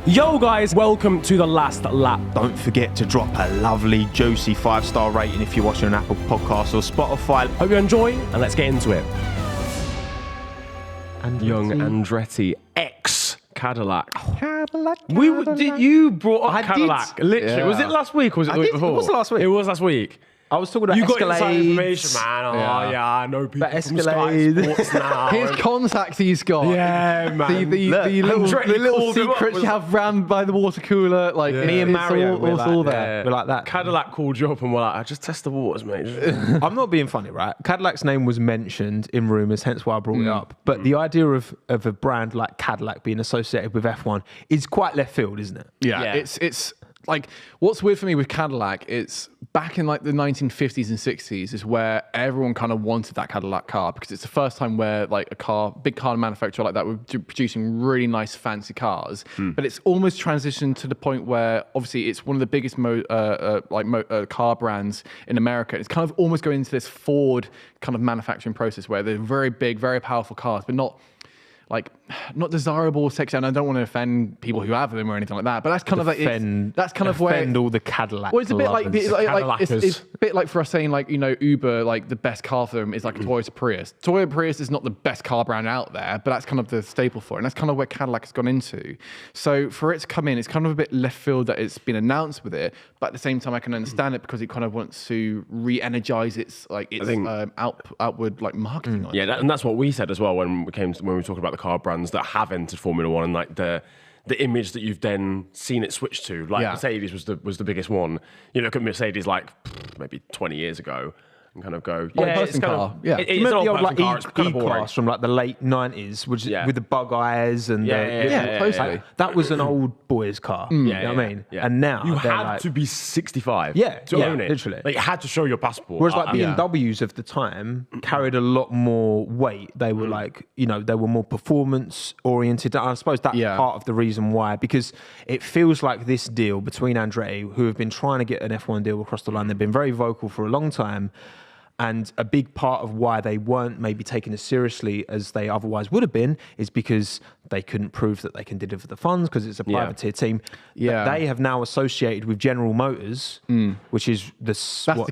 Yo guys, welcome to The Last Lap. Don't forget to drop a lovely, juicy 5-star rating if you're watching on Apple Podcasts or Spotify. Hope you enjoy, and let's get into it. Young Andretti X Cadillac. Cadillac. You brought up Cadillac. Literally. Yeah. Was it last week or was it the week before? It was last week. It was last week. I was talking about You got Escalades. inside information, man. Oh, yeah, I know people But from Sky Escalade. Sports now. His contacts he's got. Yeah, man. The little secrets you have round by the water cooler. Like, Me and Mario, we're all like, there. we're like that. Cadillac called you up and we're like, just test the waters, mate. I'm not being funny, right? Cadillac's name was mentioned in rumours, hence why I brought it up. But the idea of a brand like Cadillac being associated with F1 is quite left field, isn't it? Yeah. It's like, what's weird for me with Cadillac, it's back in like the 1950s and 60s is where everyone kind of wanted that Cadillac car because it's the first time where like big car manufacturer like that were producing really nice fancy cars. But it's almost transitioned to the point where obviously it's one of the biggest car brands in America. It's kind of almost going into this Ford kind of manufacturing process where they're very big, very powerful cars, but not desirable or sexy, and I don't want to offend people who have them or anything like that. But that's kind of like offend all the Cadillac. Well, it's a bit like Cadillacers. it's a bit like for us saying like Uber, like the best car for them is like a Toyota Prius. Toyota Prius is not the best car brand out there, but that's kind of the staple for it, and that's kind of where Cadillac has gone into. So for it to come in, it's kind of a bit left field that it's been announced with it, but at the same time I can understand it because it kind of wants to re-energize its outward like marketing. Yeah, and that's what we said as well when we were talking about the car brands that have entered Formula One and like the image that you've then seen it switch to. Like Mercedes was the biggest one. You look at Mercedes like maybe 20 years ago and kind of go, it's kind of it's Remember an the old old like car. It's kind of boring. E-Class from like the late 90s, which with the bug eyes and closely. that was an old boy's car. You know what I mean? Yeah. And now you they're had like, to be 65 to own it. literally. Like, you had to show your passport. Whereas like BMWs of the time carried a lot more weight. They were like, they were more performance oriented. I suppose that's part of the reason why, because it feels like this deal between Andretti, who have been trying to get an F1 deal across the line, they've been very vocal for a long time. And a big part of why they weren't maybe taken as seriously as they otherwise would have been is because they couldn't prove that they can deliver the funds because it's a privateer team. Yeah. But they have now associated with General Motors, which is the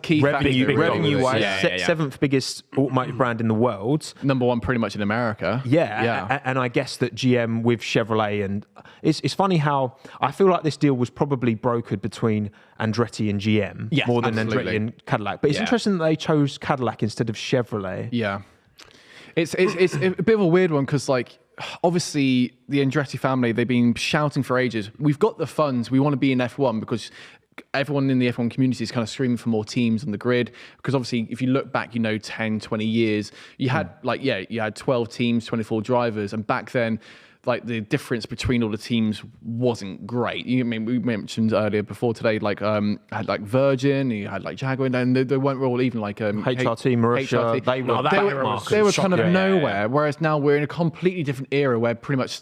key revenue-wise, seventh biggest automotive brand in the world. Number one pretty much in America. Yeah. And I guess that GM with Chevrolet, and it's funny how I feel like this deal was probably brokered between Andretti and GM more than Andretti and Cadillac. But it's interesting that they chose Cadillac instead of Chevrolet. Yeah. It's a bit of a weird one because like obviously the Andretti family, they've been shouting for ages, we've got the funds, we want to be in F1 because everyone in the F1 community is kind of screaming for more teams on the grid because obviously if you look back 10, 20 years you had you had 12 teams, 24 drivers, and back then like the difference between all the teams wasn't great. I mean, we mentioned earlier before today, like had like Virgin, you had like Jaguar, and they weren't all even like HRT, Marussia, they were kind of nowhere. Whereas now we're in a completely different era where pretty much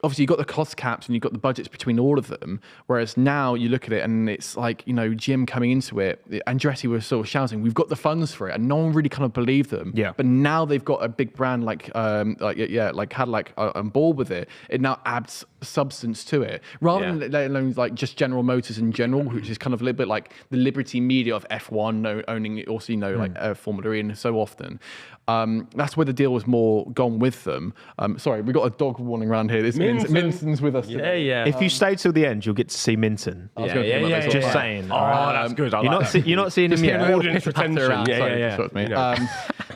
obviously you've got the cost caps and you've got the budgets between all of them. Whereas now you look at it and it's like, Jim coming into it, Andretti was sort of shouting, we've got the funds for it. And no one really kind of believed them. Yeah. But now they've got a big brand like Cadillac on board with it. It now adds substance to it. Rather than let alone like just General Motors in general, which is kind of a little bit like the Liberty Media of F1, owning it also, like Formula E and so often. That's where the deal was more gone with them. Sorry, we got a dog running around here. This Minton's with us today. Yeah. If you stay till the end, you'll get to see Minton. Just saying. Oh, that's good. You're not seeing him yet. Audience retention.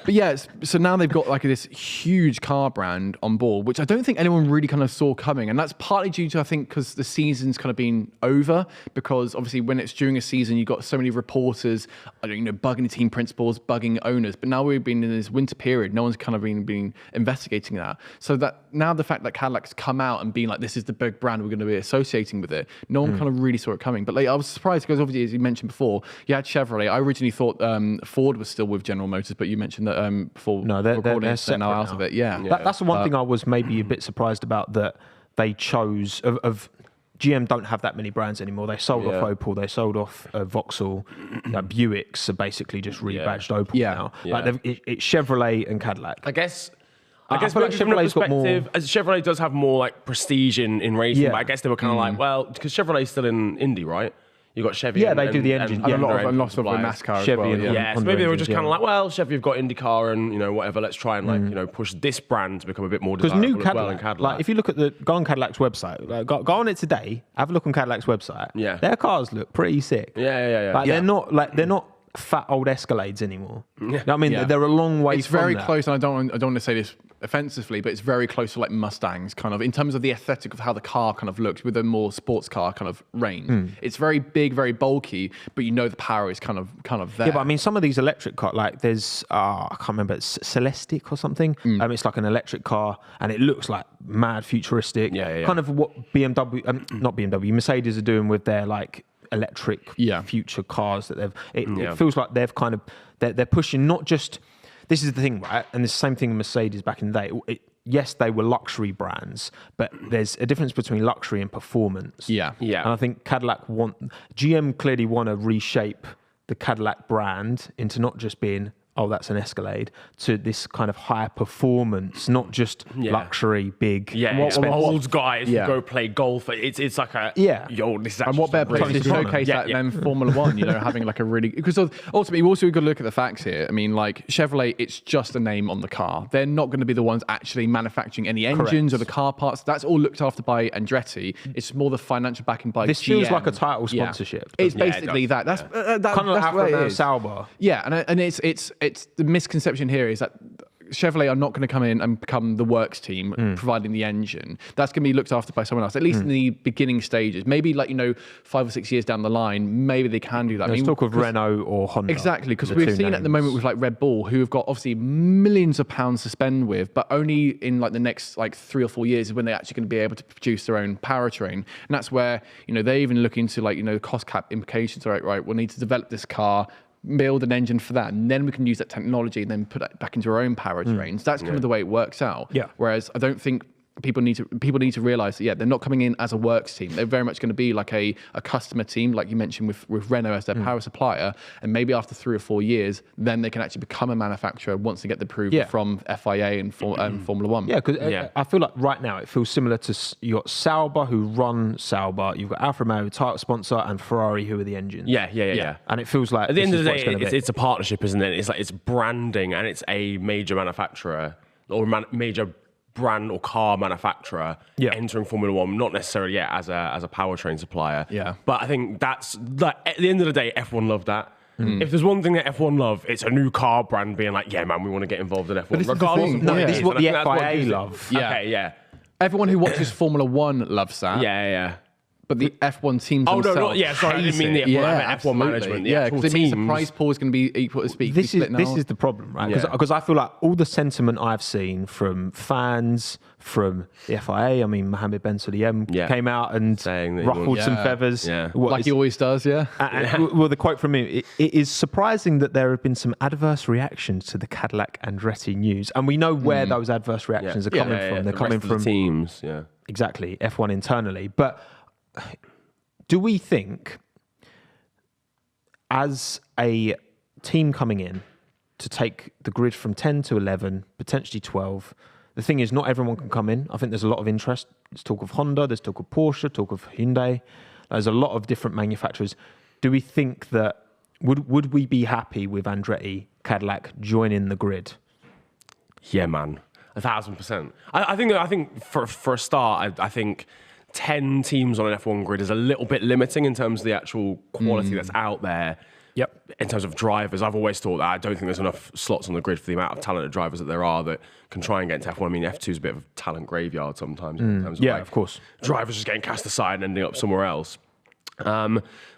But so now they've got like this huge car brand on board, which I don't think anyone really kind of saw coming. And that's partly due to, I think, because the season's kind of been over, because obviously when it's during a season, you've got so many reporters, bugging the team principals, bugging owners. But now we've been in this winter period, no one's kind of been investigating that. So that now the fact that Cadillac's come out and been like, this is the big brand we're going to be associating with it, no one kind of really saw it coming. But like, I was surprised because obviously, as you mentioned before, you had Chevrolet. I originally thought Ford was still with General Motors, but you mentioned that before they're now out of it. That's the one thing I was maybe a bit surprised about, that they chose of GM don't have that many brands anymore. They sold off Opel, they sold off Vauxhall, Buicks are basically just rebadged Opel now. Like it's Chevrolet and Cadillac. I guess I guess feel like maybe from a Chevrolet's got more. perspective, as Chevrolet does have more like prestige in racing, but I guess they were kind of like, well, because Chevrolet's still in Indy, right? You got Chevy. Yeah, they do the engine. And a Yeah. lot of NASCAR Chevy as well. and Yeah. Yeah, so Honda maybe they were engines, just kind of like, well, Chevy have got IndyCar and whatever. Let's try and push this brand to become a bit more Because desirable new as well Cadillac, in Cadillac. like if you look at go on Cadillac's website, go on it today. Have a look on Cadillac's website. Yeah. Their cars look pretty sick. Yeah. Like they're not fat old Escalades anymore. You know what I mean? Yeah. They're a long way It's from very that. close, and I don't want to say this offensively, but it's very close to like Mustangs, kind of in terms of the aesthetic of how the car kind of looks with a more sports car kind of range. It's very big, very bulky, but the power is kind of there. Yeah, but I mean, some of these electric cars, like there's, I can't remember, it's Celestic or something. It's like an electric car, and it looks like mad futuristic. Yeah. Kind of what not BMW, Mercedes are doing with their like electric future cars that it feels like they've kind of, they're pushing not just, this is the thing, right? And it's the same thing with Mercedes back in the day. Yes, they were luxury brands, but there's a difference between luxury and performance. Yeah. And I think GM clearly want to reshape the Cadillac brand into not just being, oh, that's an Escalade, to this kind of high performance, not just luxury, big. Old guys who go play golf. It's like a yo. This is and what better place to showcase that than Formula One? Having like a really, because ultimately you also got to look at the facts here. I mean, like Chevrolet, it's just a name on the car. They're not going to be the ones actually manufacturing any engines or the car parts. That's all looked after by Andretti. It's more the financial backing by this GM. feels like a title sponsorship. It's basically that. That's kind of like Alfa Sauber. Yeah, and it's the misconception here is that Chevrolet are not going to come in and become the works team providing the engine. That's going to be looked after by someone else, at least in the beginning stages. Maybe 5 or 6 years down the line, maybe they can do that. Let's talk of Renault or Honda. Exactly, because we've seen at the moment with like Red Bull, who have got obviously millions of pounds to spend with, but only in like the next 3 or 4 years is when they're actually going to be able to produce their own powertrain. And that's where, they even look into cost cap implications. Right, we'll need to develop this car, build an engine for that, and then we can use that technology and then put it back into our own powertrains. That's kind of the way it works out. Yeah. Whereas I don't think people need to realize that they're not coming in as a works team. They're very much going to be like a customer team, like you mentioned with Renault as their power supplier. And maybe after 3 or 4 years, then they can actually become a manufacturer once they get the approval from FIA and Formula One. Yeah, because I feel like right now it feels similar to, you got Sauber who run Sauber, you've got Alfa Romeo, title sponsor, and Ferrari who are the engines. Yeah. And it feels like at the end of the day, it's a partnership, isn't it? It's like it's branding, and it's a major manufacturer or major brand or car manufacturer entering Formula One, not necessarily as a powertrain supplier. Yeah. But I think that's like, at the end of the day, F1 love that. If there's one thing that F1 love, it's a new car brand being like, yeah, man, we want to get involved in F1. this is the regardless thing. of what it this is. is what And the I think that's FIA gives it- love. Yeah. Okay, yeah. Everyone who watches Formula One loves that. Yeah. But the F1 teams Oh, no, themselves not, sorry, I didn't mean the F1, I meant F1 absolutely. management. The Yeah, actual because it means the teams. prize pool is going to be equal to speak. This is the problem, right? Because I feel like all the sentiment I've seen from fans, from the FIA, I mean, Mohammed Ben Sulayem came out and saying that ruffled some feathers. Yeah. like he always does, yeah. Well, the quote from him, it is surprising that there have been some adverse reactions to the Cadillac Andretti news. And we know where those adverse reactions are coming from. They're coming from the teams, exactly, F1 internally. But do we think, as a team coming in to take the grid from 10 to 11, potentially 12, the thing is not everyone can come in. I think there's a lot of interest. There's talk of Honda, there's talk of Porsche, talk of Hyundai. There's a lot of different manufacturers. Do we think that, would we be happy with Andretti Cadillac joining the grid? Yeah, man, 1,000%. I think for a start, I think 10 teams on an F1 grid is a little bit limiting in terms of the actual quality that's out there. Yep. In terms of drivers, I've always thought that I don't think there's enough slots on the grid for the amount of talented drivers that there are that can try and get into F1. I mean, F2 is a bit of a talent graveyard sometimes in terms of of course. drivers just getting cast aside and ending up somewhere else.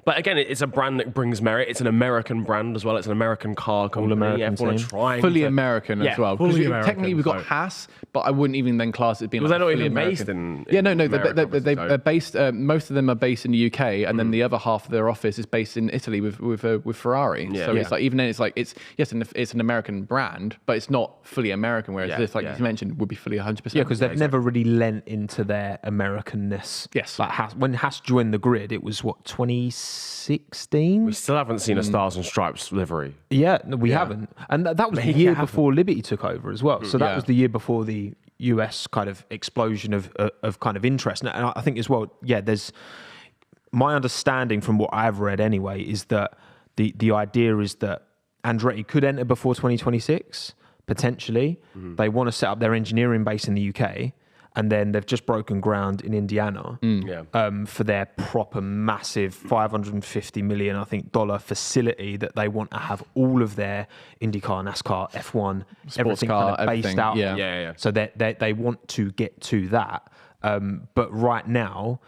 But again, it's a brand that brings merit. It's an American brand as well. It's an American car company. American F1 are team. trying Fully to, American as well. fully Because American, technically we've got so- Haas, but I wouldn't even then class it as being Well, like they're not fully even based American. in Yeah, no, America, they're based. Most of them are based in the UK, and then the other half of their office is based in Italy with Ferrari. So it's like even then it's an American brand, but it's not fully American. Whereas this, like you mentioned, would be fully 100%. Yeah, because they've never really lent into their Americanness. Yes. Like when Haas joined the grid, it was what, 2016? We still haven't seen a Stars and Stripes livery. Yeah, no, we haven't. And that was the year before Liberty took over as well. So that was the year before the US kind of explosion of kind of interest. And I think as well, there's my understanding from what I've read anyway is that the idea is that Andretti could enter before 2026, potentially. They want to set up their engineering base in the UK. And then they've just broken ground in Indiana for their proper massive $550 million, I think, dollar facility that they want to have all of their IndyCar, NASCAR, F1, everything kind of based out. Yeah. So they want to get to that. But right now,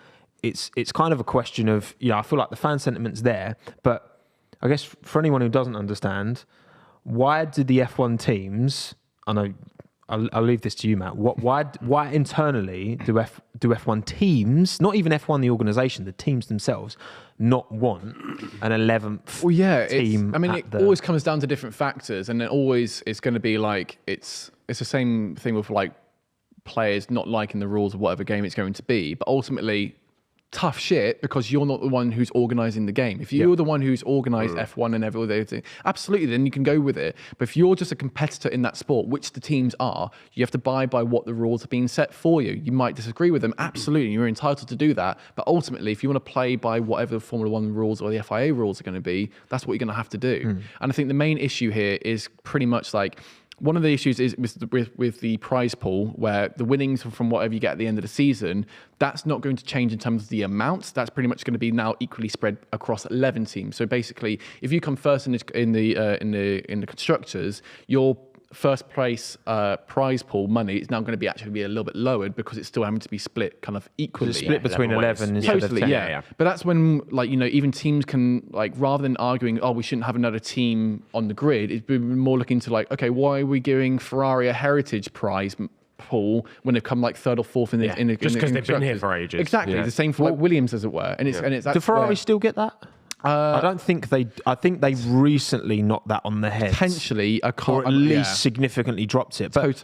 it's kind of a question of, I feel like the fan sentiment's there. But I guess for anyone who doesn't understand, why did the F1 teams, I know, I'll leave this to you, Matt. Why internally do F1 teams, not even F1 the organisation, the teams themselves, not want an 11th team? It always comes down to different factors, and it always is going to be like it's the same thing with like players not liking the rules of whatever game it's going to be, but ultimately. Tough shit because you're not the one who's organising the game. If you're the one who's organised F1 and everything, absolutely, then you can go with it. But if you're just a competitor in that sport, which the teams are, you have to abide by what the rules have been set for you. You might disagree with them, absolutely, you're entitled to do that. But ultimately, if you want to play by whatever the Formula One rules or the FIA rules are going to be, that's what you're going to have to do. And I think the main issue here is pretty much like, one of the issues is with the prize pool, where the winnings from whatever you get at the end of the season, that's not going to change in terms of the amounts. That's pretty much going to be now equally spread across 11 teams. So basically, if you come first in the constructors, your first place prize pool money is now going to be actually a little bit lowered because it's still having to be split kind of equally. It's split between 11 instead of 10. Yeah. But that's when, like, even teams can, like, rather than arguing, we shouldn't have another team on the grid, it's been more looking to like, okay, why are we giving Ferrari a heritage prize pool when they've come like third or fourth in the just because they've been here for ages. Exactly. The same for like Williams, as it were. And it's do Ferrari still get that? I don't think they. I think they've recently knocked that on the head. Potentially, or at least significantly dropped it. But